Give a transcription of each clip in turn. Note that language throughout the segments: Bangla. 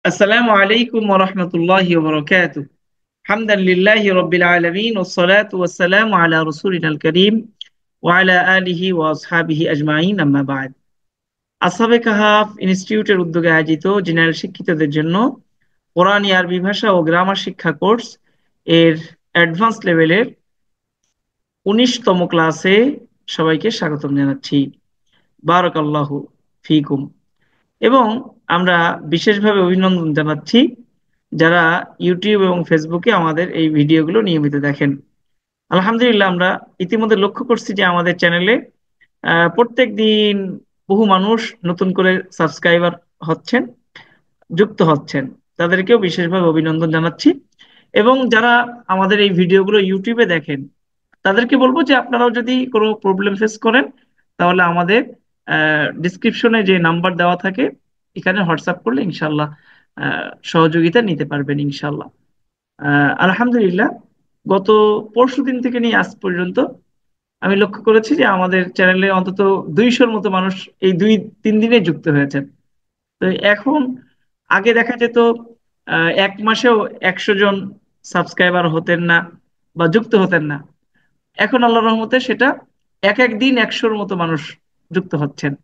আসসালামু আলাইকুম ওয়া রাহমাতুল্লাহি ওয়া বারাকাতুহু। হামদান লিল্লাহি রাব্বিল আলামিন ওয়াস সালাতু ওয়াস সালামু আলা রাসূলিনাল কারীম ওয়া আলা আলিহি ওয়া আসহাবিহি আজমাইন, আম্মা বা'দ। আসহাবে কাহাফ ইনস্টিটিউটের উদ্যোগে আয়োজিত জেনারেল শিক্ষিতদের জন্য কোরআনী আরবি ভাষা ও গ্রামার শিক্ষা কোর্স এর অ্যাডভান্স লেভেলের ১৯তম ক্লাসে সবাইকে স্বাগতম জানাচ্ছি। বারাকাল্লাহু ফিকুম। এবং আমরা বিশেষভাবে অভিনন্দন জানাচ্ছি যারা ইউটিউব এবং ফেসবুকে আমাদের এই ভিডিওগুলো নিয়মিত দেখেন। আলহামদুলিল্লাহ, আমরা ইতিমধ্যে লক্ষ্য করছি যে আমাদের চ্যানেলে প্রত্যেক দিন বহু মানুষ নতুন করে সাবস্ক্রাইবার হচ্ছেন, যুক্ত হচ্ছেন। তাদেরকেও বিশেষভাবে অভিনন্দন জানাচ্ছি। এবং যারা আমাদের এই ভিডিওগুলো ইউটিউবে দেখেন তাদেরকে বলবো যে আপনারাও যদি কোনো প্রবলেম ফেস করেন তাহলে আমাদের ডিসক্রিপশনে যে নাম্বার দেওয়া থাকে এখানে হোয়াটসঅ্যাপ করলে ইনশাল্লাহ সহযোগিতা নিতে পারবেন ইনশাল্লাহ। আলহামদুলিল্লাহ, গত পরশুদিন থেকে নিয়ে আজ পর্যন্ত আমি লক্ষ্য করেছি যে আমাদের চ্যানেলে অন্তত ২০০-র মতো মানুষ এই ২-৩ দিনে যুক্ত হয়েছেন। তো এখন আগে দেখা যেত এক মাসেও ১০০ জন সাবস্ক্রাইবার হতেন না বা যুক্ত হতেন না। এখন আল্লাহর রহমতে সেটা এক এক দিন ১০০-র মতো মানুষ যুক্ত হচ্ছেন।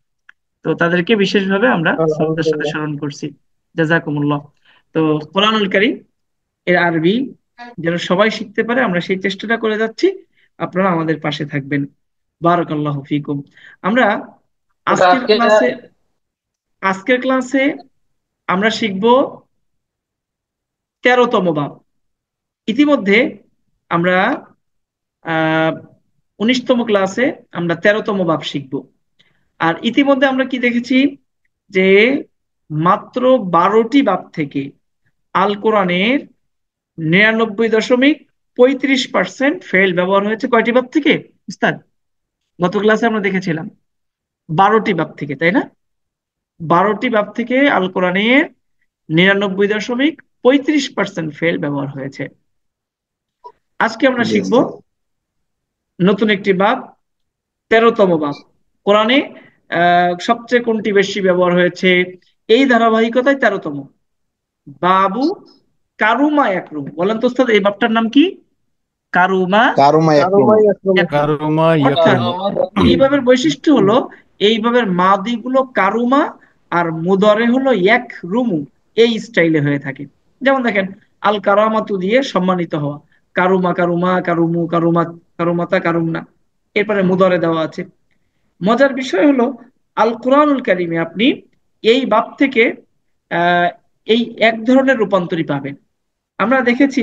তো তাদেরকে বিশেষভাবে আমরা শ্রদ্ধার সাথে আলহামদুলিল্লাহ। স্মরণ করছি। জাযাকুমুল্লাহ। তো কোরআনুল কারীম এর আরবি যেন সবাই শিখতে পারে আমরা সেই চেষ্টাটা করে যাচ্ছি। আপনারা আমাদের পাশে থাকবেন। বারাকাল্লাহু ফিকুম। আমরা তো আজকের আজকে ক্লাসে আজকের ক্লাসে আমরা শিখব ১৩তম বাব। ইতিমধ্যে আমরা আহ ১৯তম ক্লাসে আমরা ১৩তম বাব শিখব। আর ইতিমধ্যে আমরা কি দেখেছি যে মাত্র ১২টি বাব থেকে আল কোরআনের ৯৯.৩৫% ফেল ব্যবহার হয়েছে। কয়টি বাব থেকে উস্তাদ? গত ক্লাসে আমরা দেখেছিলাম ১২টি বাব থেকে, তাই না? ১২টি বাব থেকে আল কোরআনের ৯৯.৩৫% ফেল ব্যবহার হয়েছে। আজকে আমরা জি শিখব ওস্তাদ। নতুন একটি বাব, ১৩তম বাব। কোরআনে সবচেয়ে কোনটি বেশি ব্যবহার হয়েছে এই ধারাবাহিকতায় ১৩তম বাবু কারুমা ইয়াকরুম। বলেন তো উস্তাদ, এই বাবটার নাম কি? কারুমা কারুমা ইয়াকরুম। ইয়াকরুম। কারমা অর্থাৎ ইয়াকরুম। এই বাবের বৈশিষ্ট্য হলো এই বাবের মাদি গুলো কারুমা আর মুদরে হলো ইয়াকরুমু, এই স্টাইলে হয়ে থাকে। যেমন দেখেন, আল কারামাতু দিয়ে সম্মানিত হওয়া, কারুমা কারুমা কারুমু কারুমাত কারুমাতা কারুমনা, এরপরে মুদরে দেওয়া আছে। মজার বিষয় হলো আল কোরআনুল কারিমে আপনি এই বাব থেকে আহ এই এক ধরনের রূপান্তরই পাবেন। আমরা দেখেছি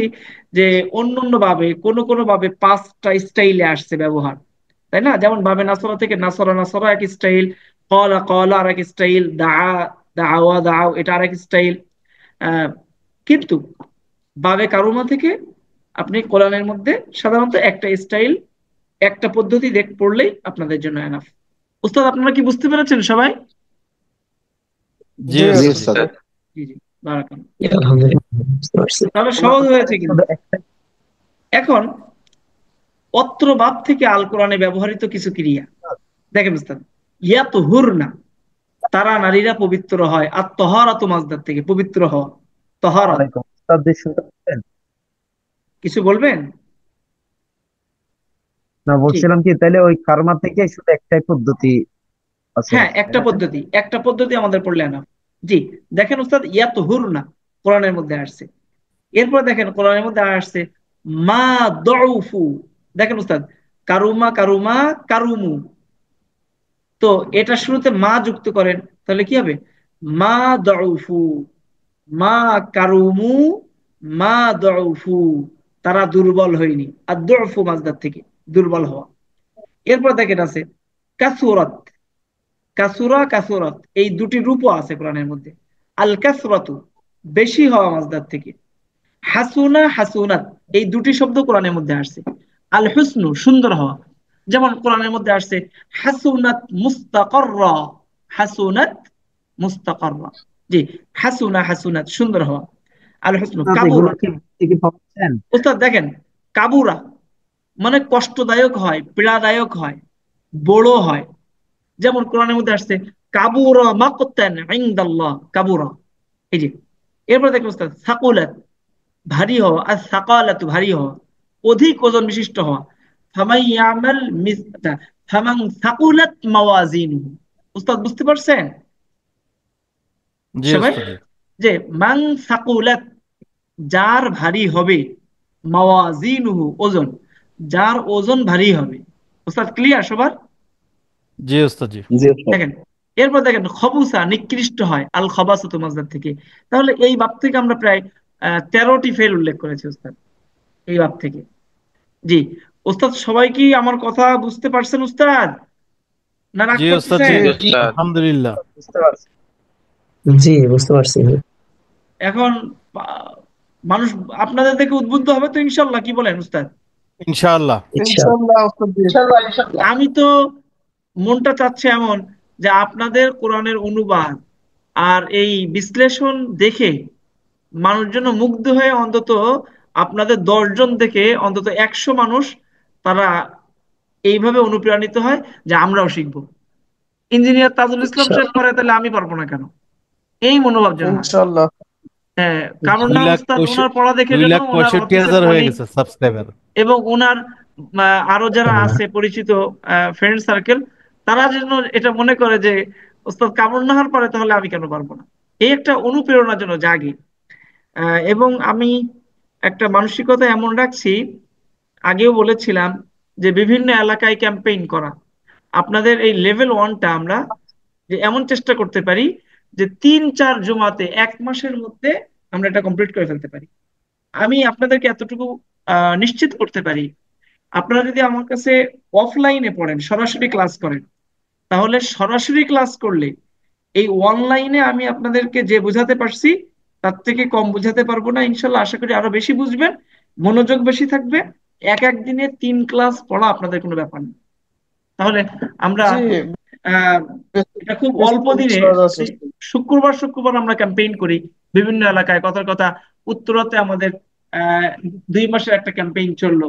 যে অন্য অন্য ভাবে কোনো কোনো ভাবে 5টা স্টাইলে আসছে ব্যবহার, তাই না? যেমন ভাবে নাসরা থেকে নাসরা নাসরা এক স্টাইল, কলা কলা আর এক স্টাইল, দাওয়া দাও এটা আর এক স্টাইল। আহ কিন্তু বাবে কারুমা থেকে আপনি কোরআনের মধ্যে সাধারণত একটা স্টাইল, একটা পদ্ধতি দেখ পড়লেই আপনাদের জন্য এনাফ। উস্তাদ, আপনারা কি বুঝতে পেরেছেন সবাই? জি জি ওস্তাদ। ওস্তাদ। জি জি, বারাকাল্লাহ। আলহামদুলিল্লাহ, বুঝতে পারছি। তাহলে সহজ হয়েছে কিন্তু। এখন অত্র বাব থেকে আল কোরআনে ব্যবহৃত কিছু ক্রিয়া দেখেন উস্তাদ। ইয়াত হুর না, তারা নারীরা পবিত্র হয়। আর তহারাত মাজদার থেকে পবিত্র হওয়া, তহারাত। ওয়ালাইকুম উস্তাদ জি, শুনতে পাচ্ছেন? কিছু বলবেন? না, ঠিক, বলছিলাম কি তাইলে ওই কারমা থেকে শুধু একটাই পদ্ধতি আছে, হ্যাঁ, তাই একটা না? পদ্ধতি, একটা পদ্ধতি আমাদের পড়লে না। জি, দেখেন উস্তাদ, ইয়াত হুর না কোরআনের মধ্যে আসছে। এরপর দেখেন কোরআনের মধ্যে আসছে মা দউফু। দেখেন উস্তাদ, কারুমা কারুমা কারুমু। তো এটা শুরুতে মা যুক্ত করেন, তাহলে কি হবে? মা দউফু, মা কারুমু, মা দউফু, তারা দুর্বল হয়নি। আর দউফু মাজদার থেকে দুর্বল হওয়া। এরপর দেখেন আছে কাসুরাত, কাসুরা কাসুরাত, এই দুটি রূপও আছে কোরআনের মধ্যে। আল কাসরাতু, বেশি হওয়া মাজদার থেকে। হাসুনা হাসুনাত, এই দুটি শব্দ কোরআনের মধ্যে আসছে। আল হুসনু, সুন্দর হওয়া। যেমন কোরআনের মধ্যে আসছে হাসুনাত মুস্তাকাররা, হাসুনাত মুস্তাকাররা। জি, হাসুনা হাসুনাত, সুন্দর হওয়া। আল হুসনু উস্তাদ এগুলো কাবুরা। কি ঠিকই পাচ্ছেন? উস্তাদ দেখেন, কাবুরা মানে কষ্টদায়ক হয়, পীড়াদায়ক হয়, বড় হয়। যেমন কোরআনের মধ্যে আসছে কাবুরা মাকতান ইনদাল্লাহ, কাবুরা। এই যে এরপর দেখুন উস্তাদ, সাকুলাত ভারী হওয়া, আর সাকালাতু ভারী হওয়া, অধিক ওজন বিশিষ্ট হওয়া। ফামান ইয়ামাল ফামান সাকুলাত মাওয়াজিনুহু। উস্তাদ বুঝতে পারছেন জি সবাই? ওস্তাদ জি। যে মান সাকুলাত, যার ভারী হবে, মাওয়াজিনুহু ওজন, যার ওজন ভারী হবে। উস্তাদ ক্লিয়ার সবার? জি ওস্তাদ জি। জি ওস্তাদ। দেখেন, এরপর দেখেন খবুসা নিকৃষ্ট হয়, আল খবাসাতু মাসদার থেকে। তাহলে এই বাব থেকে আমরা প্রায় 13টি ফেল উল্লেখ করেছি উস্তাদ, এই বাব থেকে। জি উস্তাদ, সবাই কি আমার কথা বুঝতে পারছেন উস্তাদ, না রাগ জি ওস্তাদ জি, করতেছেন? জি ওস্তাদ। আলহামদুলিল্লাহ। বুঝতে পারছি। জি বুঝতে পারছি। এখন মানুষ আপনাদের দেখে উদ্বুদ্ধ হবে তো ইনশাল্লাহ, কি বলেন উস্তাদ? ইনশাআল্লাহ। ইনশাআল্লাহ ওস্তাদ জি। ইনশাআল্লাহ ইনশাআল্লাহ। আমি তো মনটা চাচ্ছে এমন যে আপনাদের কোরআনের অনুবাদ আর এই বিশ্লেষণ দেখে মানুষজন মুগ্ধ হয়ে অন্তত আপনাদের 10 জন থেকে অন্তত 100 মানুষ তারা এইভাবে অনুপ্রাণিত হয় যে আমরাও শিখবো। ইঞ্জিনিয়ার তাজুল ইসলাম সাহেব পারে, তাহলে আমি পারবো না কেন? এই মনোভাব যেন হয়। ইনশাআল্লাহ। হ্যাঁ, কারণ দুই না লাখ উস্তাদ, পঁয়ষ- ওনার পড়া দেখে দুই যেন লাখ ওনার পঁয়ষট্টি অফিসের হাজার হয়ে কলিগ গেছে সাবস্ক্রাইবার। এবং ওনার আরো যারা আছে পরিচিত ফ্রেন্ড সার্কেল, তারা যেন এটা মনে করে যে ওস্তাদ কামরুন নাহার পারে, তাহলে আমি কেন পারবো না। এই একটা অনুপ্রেরণা যেন জাগে। এবং আমি একটা মানসিকতা এমন রাখছি, আগেও বলেছিলাম, যে বিভিন্ন এলাকায় ক্যাম্পেইন করা। আপনাদের এই লেভেল ওয়ানটা আমরা যে এমন চেষ্টা করতে পারি যে 3-4 জুমাতে 1 মাসের মধ্যে আমরা এটা কমপ্লিট করে ফেলতে পারি। আমি আপনাদেরকে এতটুকু নিশ্চিত করতে পারি, আপনারা যদি আমার কাছে অফলাইনে পড়েন, সরাসরি ক্লাস করেন, তাহলে সরাসরি ক্লাস করলে এই অনলাইনে আমি আপনাদেরকে যে বোঝাতে পারছি তার থেকে কম বোঝাতে পারবো না। ইনশাল্লাহ আশা করি আরো বেশি বুঝবেন, মনোযোগ বেশি থাকবে। এক এক দিনে 3 ক্লাস পড়া আপনাদের কোনো ব্যাপার না। তাহলে আমরা জি আহ এটা খুব অল্প দিনে, সহজ আছে। শুক্রবার শুক্রবার আমরা ক্যাম্পেইন করি বিভিন্ন এলাকায়। কথার কথা, উত্তরাতে আমাদের 2 মাসের একটা ক্যাম্পেইন চললো,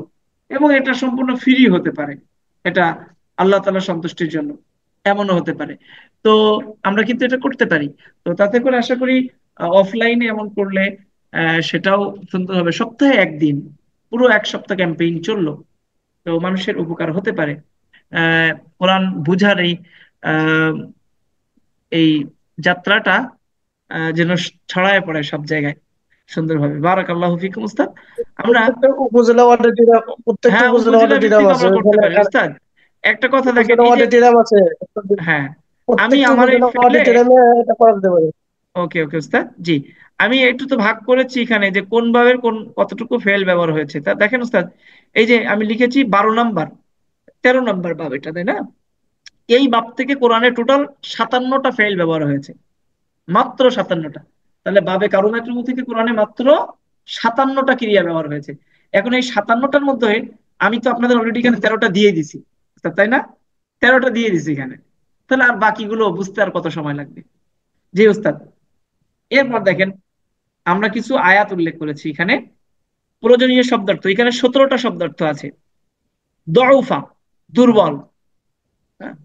এবং এটা সম্পূর্ণ ফ্রি হতে পারে, এটা আল্লাহ তাআলার সন্তুষ্টির জন্য, এমনও হতে পারে। তো আমরা কিন্তু এটা করতে পারি। তো তাতে করে আশা করি অফলাইনে এমন করলে সেটাও সুন্দর হবে। সপ্তাহে একদিন, পুরো 1 সপ্তাহ ক্যাম্পেইন চললো, তো মানুষের উপকার হতে পারে। আহ কোরআন বুঝার আহ, এই যাত্রাটা যেন ছড়ায় পড়ে সব জায়গায় সুন্দরভাবে। বারাকাল্লাহু ফিকুম উস্তাদ। আমরা প্রত্যেকটা উপজেলা ওয়ার্ডে প্রত্যেকটা হ্যাঁ, উপজেলা উপজেলা ওয়ার্ডে টিরাম ভিত্তিক আছে আমরা করতে ওখানে। পারি উস্তাদ। একটা কথা দেখেন, উপজেলা এই যে ওয়ার্ডে টিরাম আছে। হ্যাঁ, আমি প্রত্যেকটা আমার এই উপজেলা ওয়ার্ডে ফেলে, টিরামে এটা করা যেতে পারে। ওকে ওকে উস্তাদ, জি। আমি একটু তো ভাগ করেছি এখানে যে কোন ভাবের কোন কতটুকু ফেল ব্যবহার হয়েছে, তা দেখেন উস্তাদ। এই যে আমি লিখেছি 12 নাম্বার, 13 নাম্বার ভাব এটা, তাই না? এই বাব থেকে কোরআনে টোটাল 57টা ফেল ব্যবহার হয়েছে, মাত্র 57টা। তাহলে বাবে কারুনাতুল থেকে কোরআনে মাত্র 57টা ক্রিয়া ব্যবহার হয়েছে। এখন এই 57টার মধ্যে আমি তো আপনাদের অলরেডি এখানে 13টা দিয়ে দিছি, তাই না? 13টা দিয়ে দিছি এখানে, তাহলে আর বাকিগুলো বুঝতে আর কত সময় লাগবে? জি উস্তাদ। এরপর দেখেন, আমরা কিছু আয়াত উল্লেখ করেছি এখানে, প্রয়োজনীয় শব্দার্থ এখানে 17টা শব্দার্থ আছে। দউফা, দুর্বল। হ্যাঁ,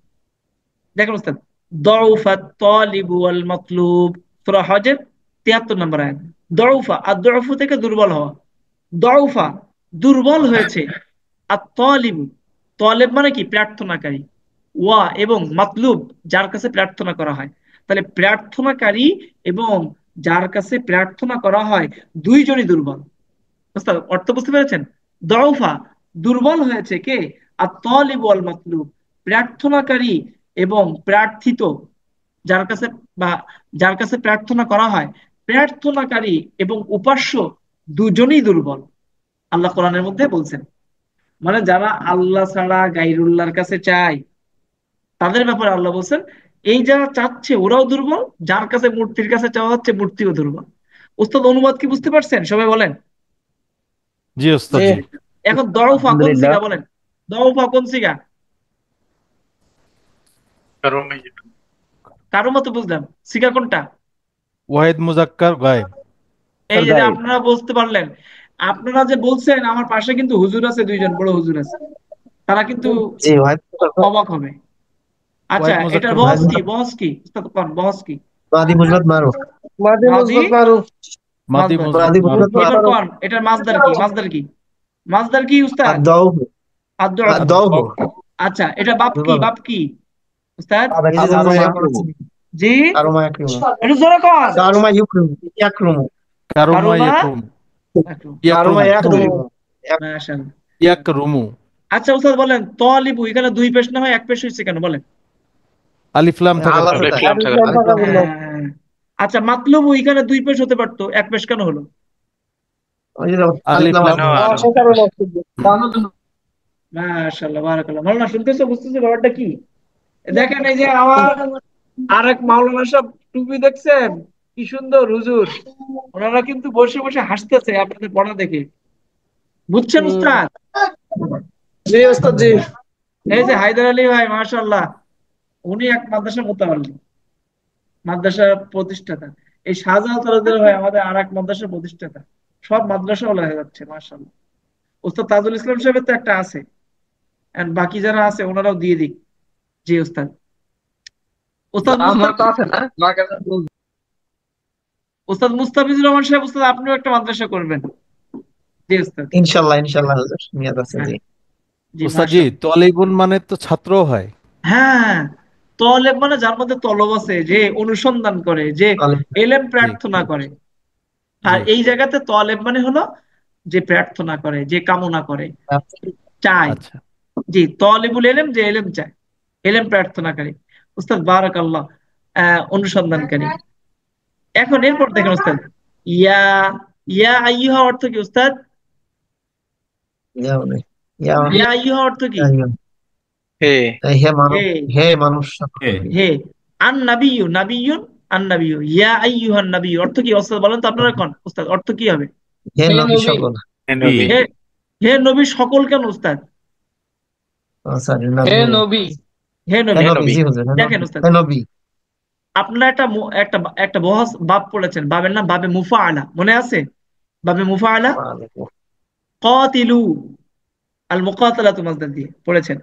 দেখেন উস্তাদ, দউফা তালিবু ওয়াল মাতলুব, সূরা হজের 73 নম্বর আয়াত। দউফা, আর দউফু থেকে দুর্বল হওয়া। দউফা, দুর্বল হয়েছে। আর তালিবু, তালেব মানে কি? প্রার্থনাকারী। ওয়া, এবং মাতলুব, যার কাছে প্রার্থনা করা হয়। তাহলে প্রার্থনাকারী এবং যার কাছে প্রার্থনা করা হয়, দুইজনই দুর্বল। বুঝতে অর্থ বুঝতে পেরেছেন? দউফা, দুর্বল হয়েছে কে? আর তালিব ওয়াল মাতলুব, প্রার্থনাকারী এবং প্রার্থিত, যার কাছে বা যার কাছে প্রার্থনা করা হয়, প্রার্থনাকারী এবং উপাস্য দুজনেই দুর্বল, আল্লাহ কোরআনের মধ্যে বলছেন। মানে যারা আল্লাহ ছাড়া গায়রুল্লাহর কাছে চায়, তাদের ব্যাপারে আল্লাহ বলছেন এই যারা চাচ্ছে ওরাও দুর্বল, যার কাছে মূর্তির কাছে চাওয়া হচ্ছে মূর্তিও দুর্বল। উস্তাদ অনুবাদ কি বুঝতে পারছেন সবাই বলেন? জি ওস্তাদ জি জি। এখন দউফা কোন আলহামদুলিল্লাহ। সিগা বলেন? দউফা কোন সিগা? কারো মতো বুঝলাম, সিগা কোনটা? ওয়াহিদ মুজাক্কার গায়েব। এই যে গায়েব। আপনারা বুঝতে পারলেন। আপনারা যে বলছেন, আমার পাশে কিন্তু হুজুর আছে, 2 জন বড় হুজুর আছে, তারা কিন্তু জি ভাই। অবাক হবে। আচ্ছা, ওয়াহিদ এটার মুজাক্কার বহস গায়েব। কি? বহস কি উস্তাদ কোন বহস কি? মাদি মুজরাত মারুফ। মাদি মাদি মুসবাত মারুফ। মাদি মাসদার। মাদি মুজাক্কার মুজাক্কার এবার কোন এটার মাসদার কি? মাসদার কি? মাসদার কি উস্তাদ? আদ-দাওহু আদ-দু'ফ। আদ-দাওহু আচ্ছা, এটা বাপ কি? বলো বাপ কি উস্তাদ? এই যে কারুমা জানো ইয়াকরুমু। জি, কারুমা ইয়াকরুমু একটু জোরে কোন। কারুমা ইয়াকরুমু ইয়াকরুমু কারুমা কারুমা ইয়াকরুম কারুমা ইয়াকরুমু ইয়াকরুমু মাশাআল্লাহ। ইয়াকরুমু আচ্ছা উস্তাদ বলেন, তলিবু এখানে দুই পেশ না হয় এক পেশ হয়েছে কেন বলেন? আলিফ লাম থাকার আল্লাহ কারণে। তাআলা ইসলাম থাকার কারণে। হ্যাঁ। আচ্ছা, মাতলুবু এখানে দুই পেশ হতে পারতো, এক পেশ কেন হলো? ওই যে আলিফ লাম সে কারণে মাশাআল্লাহ, বারাকাল্লাহ। মাওলানা শুনতেছো, বুঝতেছো ব্যাপারটা কি? দেখেন এই যে আমার আরেক মাওলানা সাহেব টুপি দেখছেন কি সুন্দর হুজুর, ওনারা কিন্তু বসে বসে হাসতেছে আপনাদের পড়া দেখে, বুঝছেন উস্তাদ? জি ওস্তাদ জি এই যে হায়দার আলী ভাই, মাশাআল্লাহ, উনি এক মাদ্রাসা মোতাবাল্লি, মাদ্রাসার প্রতিষ্ঠাতা। এই শাহজালাল তালুকদার ভাই আমাদের আর এক মাদ্রাসার প্রতিষ্ঠাতা। সব মাদ্রাসা ওলা হয়ে যাচ্ছে মাশাআল্লাহ। উস্তাদ তাজুল ইসলাম সাহেবের তো একটা আছে, and বাকি যারা আছে ওনারাও দিয়ে দিক। জি উস্তাদ। উস্তাদ আমার তো মুস্তাফিজ, আছে না আমার কাছে উস্তাদ মুস্তাফিজুর রহমান সাহেব, উস্তাদ আপনিও একটা মাদ্রাসা করবেন। জি উস্তাদ। ইনশাআল্লাহ ইনশাআল্লাহ হুজুর নিয়ত আছে হ্যাঁ, জি জি উস্তাদ জি, মাশাআল্লাহ। তলিবুন মানে তো ছাত্র হয়। হ্যাঁ, তলেব মানে যার মধ্যে তলব আছে, যে অনুসন্ধান করে, যে এলেম জি প্রার্থনা করে। আর জি এই জায়গাতে তলেব মানে হলো যে প্রার্থনা করে, যে কামনা করে, চায়। আচ্ছা। জি, তলেবুল এলেম, যে এলেম চায়, এলেম প্রার্থনাকারী। উস্তাদ বারাকাল্লাহ, অনুসন্ধানকারী। এখন এরপর দেখেন উস্তাদ, ইয়া, ইয়া আইয়ুহা অর্থ কি উস্তাদ? ইয়া মানে ইয়া ইয়া আইয়ুহা অর্থ কি? ইয়া হে হে মানুষ হে, হে মানুষ হে। আন নাবিয়্যু, নাবিয়্যুন, আন নাবিয়্যু, ইয়া আইয়ুহান নাবিয়্যু অর্থ কি উস্তাদ বলেন তো আপনারা কোন উস্তাদ, অর্থ কি হবে? হে নবী সকল নবী হে, হে নবী সকল কেন উস্তাদ? সরি হে নবী নবী হে হে নবী। নবী জি হুজুর দেখেন উস্তাদ, হে নবী আপনারা একটা একটা একটা বহস বাব পড়েছেন, বাবের নাম বাবে মুফাআলা, মনে আছে? বাবে মুফাআলা, কাতিলু, আল মুকাতালাতু মাসদার দিয়ে পড়েছেন।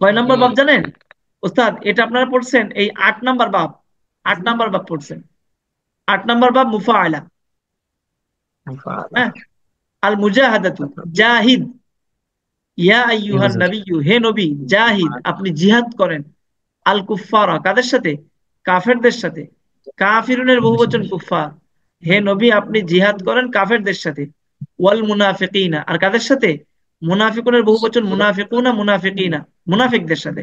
কয় নম্বর বাব জানেন উস্তাদ? এটা আপনারা পড়ছেন এই 8 নম্বর বাব, 8 নম্বর বাব পড়ছেন। 8 নম্বর বাব মুফাআলা। হ্যাঁ, আল মুজাহাদাতু, জাহিদ, ইয়া আইয়ুহান নাবিয়্যু, হে নবী, জাহিদ, আপনি জিহাদ করেন, আল কুফফারা, কাদের সাথে? কাফেরদের সাথে। কাফিরুনের বহুবচন কুফফার। হে নবী, আপনি জিহাদ করেন কাফেরদের সাথে। ওয়াল মুনাফিকিনা, আর কাদের সাথে? মুনাফিকুনের বহুবচন মুনাফিকুনা, মুনাফিকিনা, মুনাফিকদের সাথে।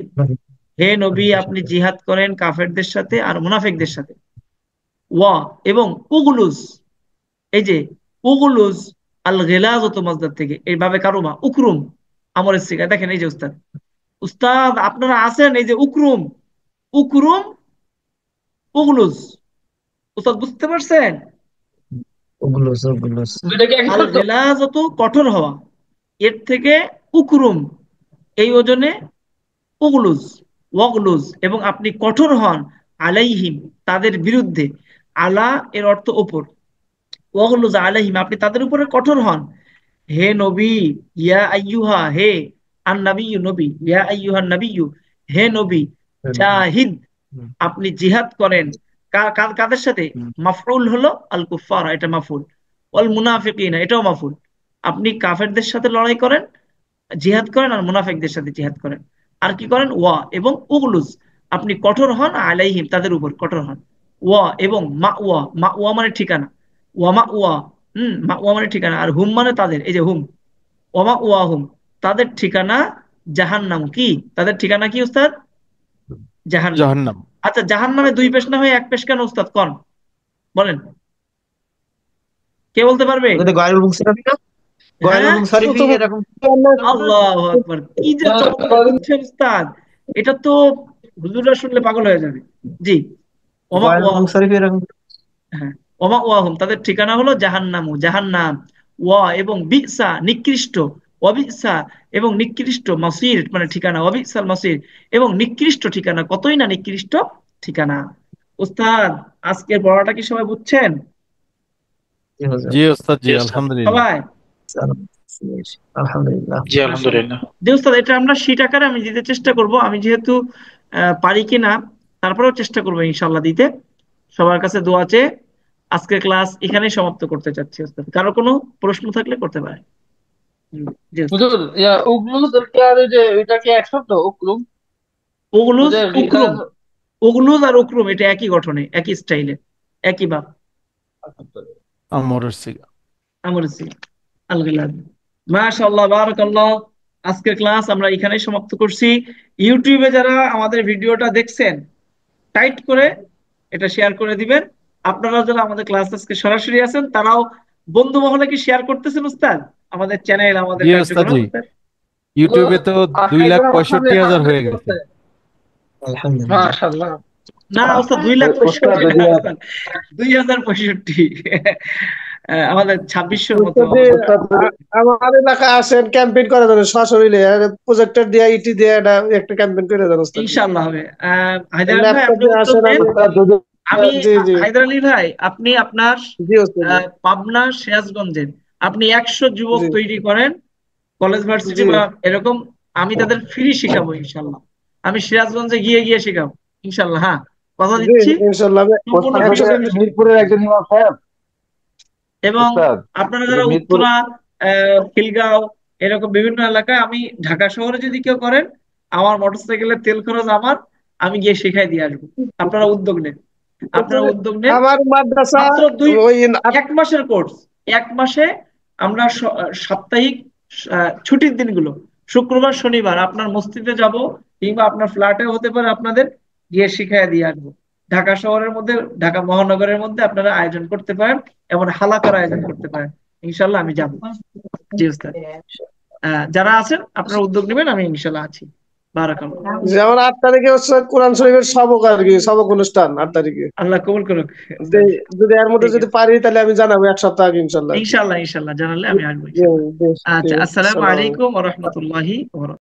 হে নবী, আপনি জিহাদ করেন কাফেরদের সাথে আর মুনাফিকদের সাথে। ওয়া, এবং উগলুজ, এই যে উগলুজ, আল গিলাজতু মাসদার থেকে, এইভাবে কারুমা, উকরুম, আমরের সিগা। দেখেন এই যে উস্তাদ, উস্তাদ আপনারা আছেন, এই যে উকরুম, উকরুম, উগলুজ, উস্তাদ বুঝতে পারছেন? ওগুলো ওগুলো আল গিলাজতু কঠোর হওয়া, এর থেকে উকরুম, এই ওজনে উগলুজ, ওয়াগলুজ, এবং আপনি কঠোর হন, আলাইহিম, তাদের বিরুদ্ধে। আলা এর অর্থ উপর, ওয়াগলুজ আলাইহিম, আপনি তাদের উপরে কঠোর হন। হে নবী, ইয়া আইয়ুহা, হে, আন নাবিয়্যু, নবী, ইয়া আইয়ুহান নাবিয়্যু, হে নবী, জাহিদ, আপনি জিহাদ করেন কাদের সাথে? মাফউল হলো আল কুফার, এটা মাফউল। ওয়াল মুনাফিকিনা, এটাও মাফউল। আপনি কাফেরদের সাথে লড়াই করেন, জিহাদ করেন, আর মুনাফিকদের সাথে জিহাদ করেন। আর কি করেন? ওয়া এবং উগলুজ, আপনি কঠোর হন, আলাইহিম, তাদের উপর কঠোর হন। ওয়া এবং মা ওয়া, মা ওয়া মানে ঠিকানা, ওয়া মা ওয়া, মা ওয়া মানে ঠিকানা, আর হুম মানে তাদের, এই যে হুম, ওয়া মা ওয়া হুম, তাদের ঠিকানা জাহান্নাম। কি তাদের ঠিকানা কি উস্তাদ? জাহান্নাম। জাহান্নাম। আচ্ছা, জাহান্নামে দুই পেশ না হয়ে এক পেশ কেন উস্তাদ কোন বলেন? কে বলতে পারবে? এটা গায়রুল মুনসারিফ না গায়রুল হ্যাঁ, মুনসারিফি এরকম আল্লাহু আকবার, কি যে চমৎকার বলছেন উস্তাদ, এটা তো হুজুররা শুনলে পাগল হয়ে যাবে। জি, ওমা গায়রুল ওয়াহুম, মুনসারিফি এরকম হ্যাঁ, ওমা ওয়াহুম, তাদের ঠিকানা হলো জাহান্নামু, জাহান্নাম। ওয়া এবং বিসা, নিকৃষ্ট, অবিসা, এবং নিকৃষ্ট, মাসির মানে ঠিকানা, অবিসাল মাসির, এবং নিকৃষ্ট ঠিকানা, কতই না নিকৃষ্ট ঠিকানা। উস্তাদ, আজকের পড়াটা কি সবাই বুঝছেন? জি হুজুর জি ওস্তাদ জি, আলহামদুলিল্লাহ। সবাই? আলহামদুলিল্লাহ জি আলহামদুলিল্লাহ জি উস্তাদ, এটা আমরা শীট আকারে আমি দিতে চেষ্টা করব, আমি যেহেতু পারি কিনা, তারপরেও চেষ্টা করবো ইনশাল্লাহ দিতে। সবার কাছে দোয়া চেয়ে আজকের ক্লাস এখানেই সমাপ্ত করতে চাচ্ছি ওস্তাদ। কারো কোনো প্রশ্ন থাকলে করতে পারে। জি ওস্তাদ। হুজুর উগলুদ আর ওই যে এটা কি এক শব্দ উকলুম? উগলুজ ওদের উকরুম, উগলুজ আর উকরুম এটা একই গঠনে, একই স্টাইলে, একই ভাব। আমরের সিগা। আমরের সিগা। আলহামদুলিল্লাহ, মাশাআল্লাহ, বারাকাল্লাহ। আজকের ক্লাস আমরা এখানেই সমাপ্ত করছি। ইউটিউবে যারা আমাদের ভিডিওটা দেখছেন, টাইট করে এটা শেয়ার করে দিবেন। আপনারা যারা আমাদের ক্লাস আজকে সরাসরি আছেন, তারাও বন্ধু মহলে কি শেয়ার করতেছেন উস্তাদ আমাদের চ্যানেল, আমাদের জি কার্যক্রম? ওস্তাদ জি, ইউটিউবে তো 2,65,000 হয়ে গেছে। আলহামদুলিল্লাহ। মাশাআল্লাহ। না উস্তাদ 2,65,000 না, উস্তাদ 2,065। আমাদের 2600 মতো। আমার এলাকায় আসেন ক্যাম্পেইন করে দেন সশরীরে, প্রজেক্টর দিয়ে ইটি দিয়ে একটা ক্যাম্পেইন করে দেন ওস্তাদ। ইনশাআল্লাহ হবে। হায়দার ভাই ল্যাপটপ আপনি দিয়ে উত্তর আসেন দেন। আমি জি জি হায়দার আলী ভাই, আপনি আপনার জি ওস্তাদ পাবনা সিরাজগঞ্জের আপনি 100 যুবক জি তৈরি করেন, কলেজ ভার্সিটি জি বা এরকম, আমি তাদের ফ্রি শিখাবো ইনশাল্লাহ। আমি সিরাজগঞ্জে গিয়ে গিয়ে শিখাবো ইনশাল্লাহ। হ্যাঁ, কথা জি দিচ্ছি ইনশাআল্লাহ। সম্পূর্ণ free service। মিরপুরের একজন ইমাম সাহেব এবং উস্তাদ, আপনারা যারা মিরপুর উত্তরা, খিলগাঁও এরকম বিভিন্ন এলাকায়, আমি ঢাকা শহরে যদি কেউ করেন, আমার মোটরসাইকেলের তেল খরচ আমার, আমি গিয়ে শিখাই দিয়ে আসবো। আপনারা উদ্যোগ নেন, আপনারা উদ্যোগ নেন। আমার মাদ্রাসা মাত্র ওই 1 মাসের কোর্স। 1 মাসে আমরা সাপ্তাহিক ছুটির দিনগুলো শুক্রবার শনিবার আপনার মসজিদে যাব, কিংবা আপনার ফ্ল্যাটে হতে পারে, আপনাদের গিয়ে শিখাই দিয়ে আসবো। ঢাকা শহরের মধ্যে, ঢাকা মহানগরের মধ্যে আপনারা আয়োজন করতে পারেন, এমন হালাকার আয়োজন করতে পারেন। ইনশাল্লাহ আমি যাবো। জি ওস্তাদ, যারা আছেন আপনারা উদ্যোগ নেবেন, আমি ইনশাল্লাহ আছি। বারাকাল্লাহ। যেমন 8 তারিখে হচ্ছে কোরআন শরীফের সবক আর কি, সবক অনুষ্ঠান 8 তারিখে। আল্লাহ কবুল করুক। যদি এর মধ্যে ঠিক যদি আছে। পারি তাহলে আমি জানাবো 1 সপ্তাহ আগে ইনশাআল্লাহ। ইনশাল্লাহ, ইনশাল্লাহ জানালে আমি আসবো জি ইনশাল্লাহ। জি আচ্ছা, জি, আসসালামু আসসালামু আলাইকুম ওয়া রাহমাতুল্লাহি ওয়া বারাকাতুহু।